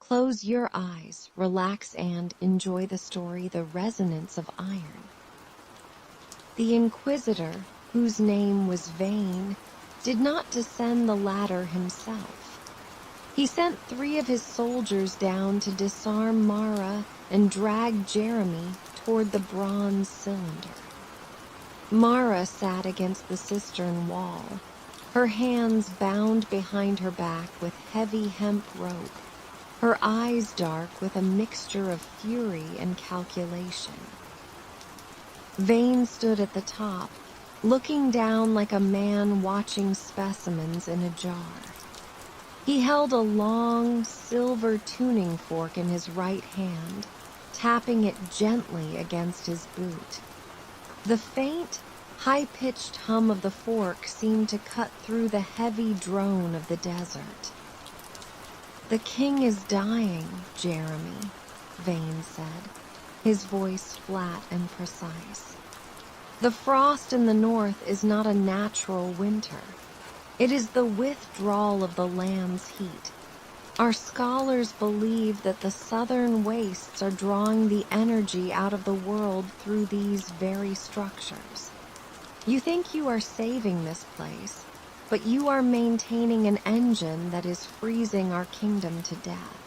Close your eyes, relax, and enjoy the story, The Resonance of Iron. The Inquisitor, whose name was Vane, did not descend the ladder himself. He sent 3 of his soldiers down to disarm Mara and drag Jeremy toward the bronze cylinder. Mara sat against the cistern wall, her hands bound behind her back with heavy hemp rope, her eyes dark with a mixture of fury and calculation. Vane stood at the top, looking down like a man watching specimens in a jar. He held a long, silver tuning fork in his right hand, tapping it gently against his boot. The faint, high-pitched hum of the fork seemed to cut through the heavy drone of the desert. "The king is dying, Jeremy," Vane said, his voice flat and precise. "The frost in the north is not a natural winter. It is the withdrawal of the land's heat. Our scholars believe that the southern wastes are drawing the energy out of the world through these very structures. You think you are saving this place, but you are maintaining an engine that is freezing our kingdom to death."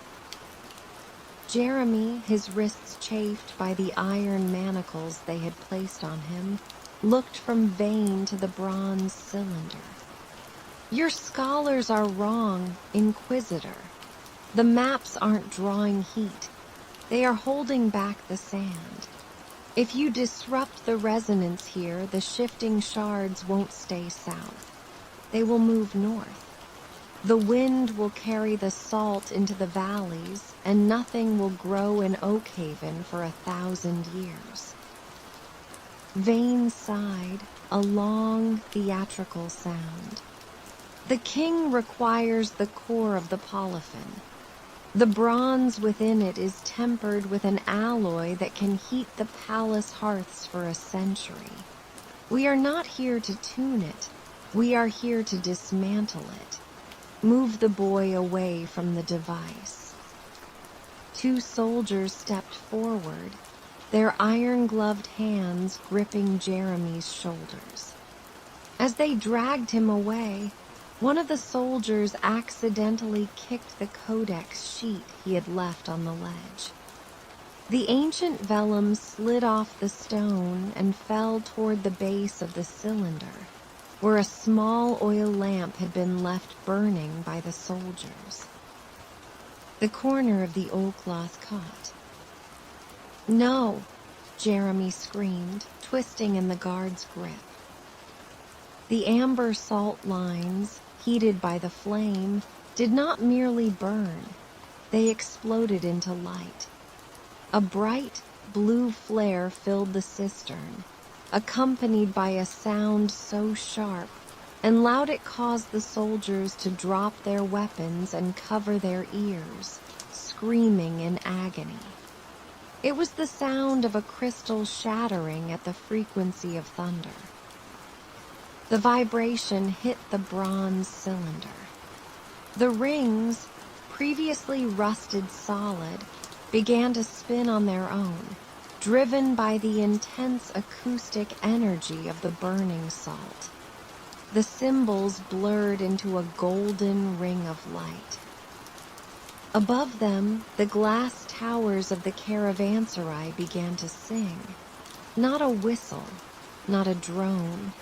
Jeremy, his wrists chafed by the iron manacles they had placed on him, looked from Vane to the bronze cylinder. "Your scholars are wrong, Inquisitor. The maps aren't drawing heat. They are holding back the sand. If you disrupt the resonance here, the shifting shards won't stay south. They will move north. The wind will carry the salt into the valleys, and nothing will grow in Oakhaven for 1,000 years." Vane sighed, a long, theatrical sound. "The king requires the core of the polyphon. The bronze within it is tempered with an alloy that can heat the palace hearths for a century. We are not here to tune it. We are here to dismantle it. Move the boy away from the device." 2 soldiers stepped forward, their iron-gloved hands gripping Jeremy's shoulders. As they dragged him away, one of the soldiers accidentally kicked the codex sheet he had left on the ledge. The ancient vellum slid off the stone and fell toward the base of the cylinder, where a small oil lamp had been left burning by the soldiers. The corner of the oilcloth caught. "No!" Jeremy screamed, twisting in the guard's grip. The amber salt lines, heated by the flame, did not merely burn. They exploded into light. A bright blue flare filled the cistern, accompanied by a sound so sharp and loud it caused the soldiers to drop their weapons and cover their ears, screaming in agony. It was the sound of a crystal shattering at the frequency of thunder. The vibration hit the bronze cylinder. The rings, previously rusted solid, began to spin on their own, driven by the intense acoustic energy of the burning salt. The symbols blurred into a golden ring of light. Above them, the glass towers of the caravanserai began to sing. Not a whistle, not a drone,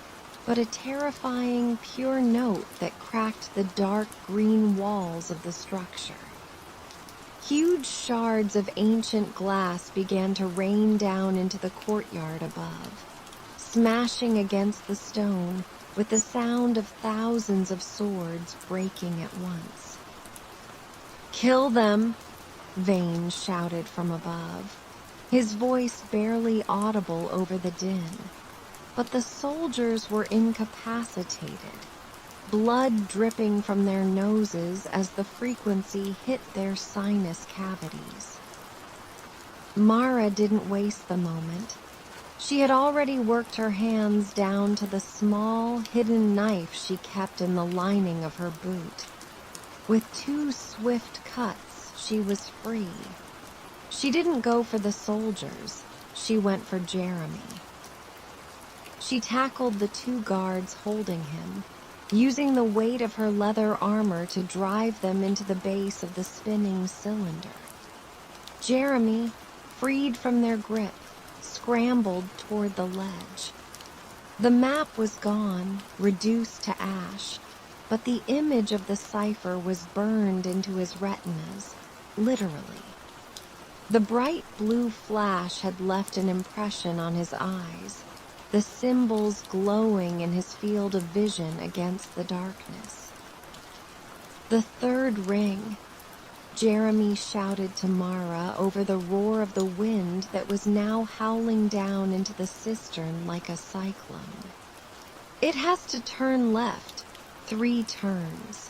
but a terrifying, pure note that cracked the dark green walls of the structure. Huge shards of ancient glass began to rain down into the courtyard above, smashing against the stone with the sound of thousands of swords breaking at once. "Kill them!" Vane shouted from above, his voice barely audible over the din. But the soldiers were incapacitated, blood dripping from their noses as the frequency hit their sinus cavities. Mara didn't waste the moment. She had already worked her hands down to the small, hidden knife she kept in the lining of her boot. With 2 swift cuts, she was free. She didn't go for the soldiers, she went for Jeremy. She tackled the 2 guards holding him, using the weight of her leather armor to drive them into the base of the spinning cylinder. Jeremy, freed from their grip, scrambled toward the ledge. The map was gone, reduced to ash, but the image of the cipher was burned into his retinas, literally. The bright blue flash had left an impression on his eyes, the symbols glowing in his field of vision against the darkness. The 3rd ring, Jeremy shouted to Mara over the roar of the wind that was now howling down into the cistern like a cyclone. It has to turn left, 3 turns.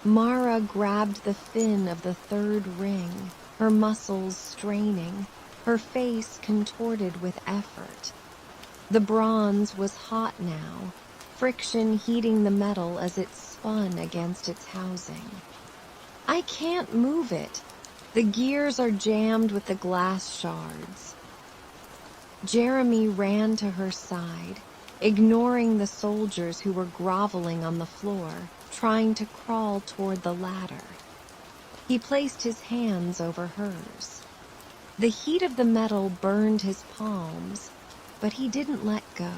Mara grabbed the fin of the 3rd ring, her muscles straining, her face contorted with effort. The bronze was hot now, friction heating the metal as it spun against its housing. I can't move it. The gears are jammed with the glass shards. Jeremy ran to her side, ignoring the soldiers who were groveling on the floor, trying to crawl toward the ladder. He placed his hands over hers. The heat of the metal burned his palms, but he didn't let go.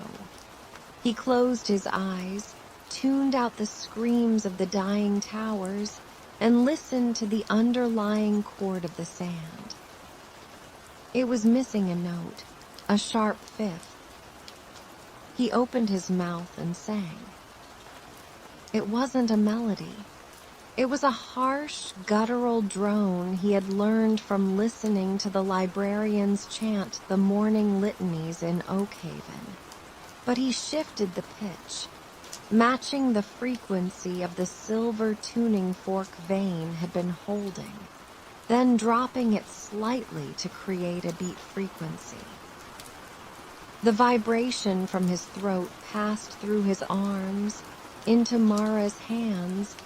He closed his eyes, tuned out the screams of the dying towers, and listened to the underlying chord of the sand. It was missing a note, a sharp 5th. He opened his mouth and sang. It wasn't a melody. It was a harsh, guttural drone he had learned from listening to the librarians chant the morning litanies in Oakhaven. But he shifted the pitch, matching the frequency of the silver tuning fork Vane had been holding, then dropping it slightly to create a beat frequency. The vibration from his throat passed through his arms, into Mara's hands,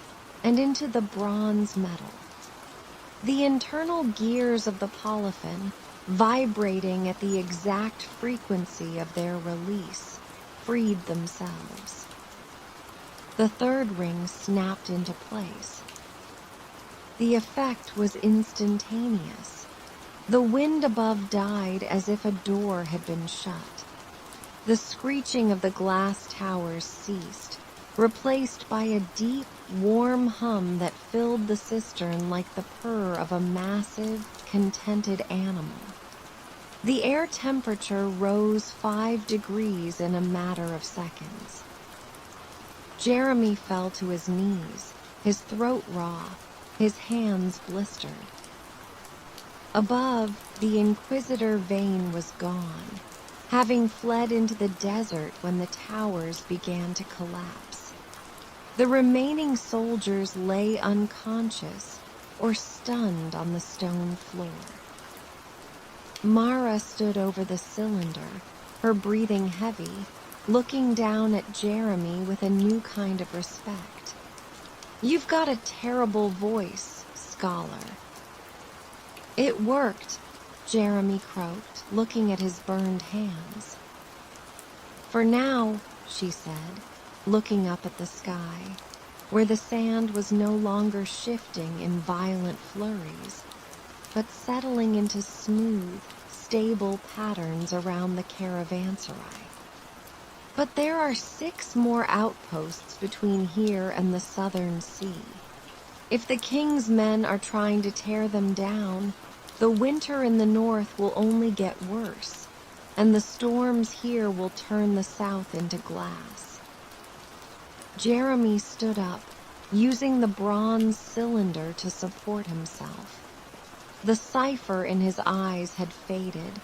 and into the bronze metal. The internal gears of the polyphon, vibrating at the exact frequency of their release, freed themselves. The 3rd ring snapped into place. The effect was instantaneous. The wind above died as if a door had been shut. The screeching of the glass towers ceased, replaced by a deep, warm hum that filled the cistern like the purr of a massive, contented animal. The air temperature rose 5 degrees in a matter of seconds. Jeremy fell to his knees, his throat raw, his hands blistered. Above, the Inquisitor Vane was gone, having fled into the desert when the towers began to collapse. The remaining soldiers lay unconscious or stunned on the stone floor. Mara stood over the cylinder, her breathing heavy, looking down at Jeremy with a new kind of respect. "You've got a terrible voice, scholar." "It worked," Jeremy croaked, looking at his burned hands. "For now," she said, looking up at the sky, where the sand was no longer shifting in violent flurries, but settling into smooth, stable patterns around the caravanserai. "But there are 6 more outposts between here and the southern sea. If the king's men are trying to tear them down, the winter in the north will only get worse, and the storms here will turn the south into glass." Jeremy stood up, using the bronze cylinder to support himself. The cipher in his eyes had faded,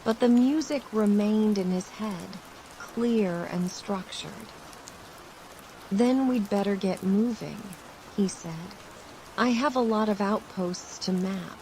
but the music remained in his head, clear and structured. "Then we'd better get moving," he said. "I have a lot of outposts to map."